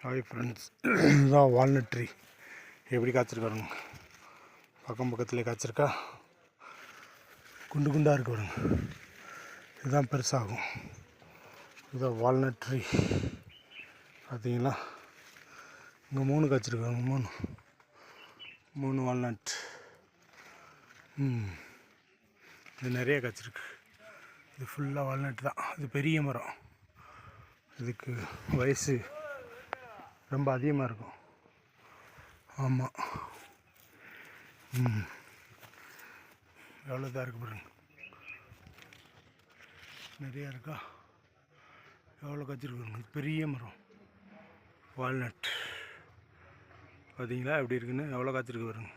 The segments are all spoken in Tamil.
ஹாய் ஃப்ரெண்ட்ஸ், இதுதான் வால்நட் ட்ரீ. எப்படி காய்ச்சிருக்காருங்க, பக்கத்தில் காய்ச்சிருக்கா. குண்டு குண்டாக இருக்கு பாருங்க, இதுதான் பெருசாகும். இதுதான் வால்நட் ட்ரீ. பார்த்தீங்களா, இங்கே 3 காய்ச்சிருக்காங்க. 3 வால்நட். இது நிறைய காய்ச்சிருக்கு. இது ஃபுல்லாக வால்நட் தான். இது பெரிய மரம். இதுக்கு வயசு ரொம்ப அதிகமாக இருக்கும். ஆமாம், எவ்வளோ தான் இருக்கு பாருங்க, நிறையா இருக்கா. எவ்வளோ காய்ச்சிருக்கு, பெரிய மரம் வால்நட். பார்த்தீங்களா எப்படி இருக்குன்னு, எவ்வளோ காய்ச்சிருக்கு பாருங்க.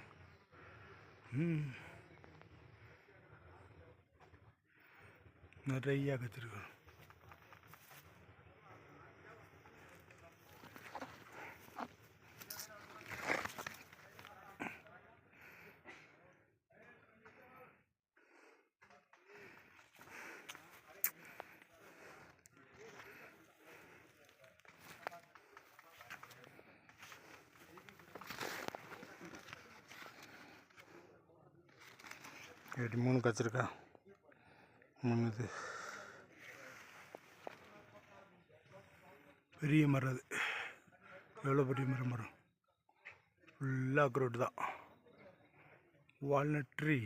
நிறையா காய்ச்சிருக்கு. எப்படி 3 காய்ச்சிருக்கா. 3 இது பெரிய மரம். அது எவ்வளோ பெரிய மரம். ஃபுல்லாக அக்ரோட் தான், வால்நட் ட்ரீ.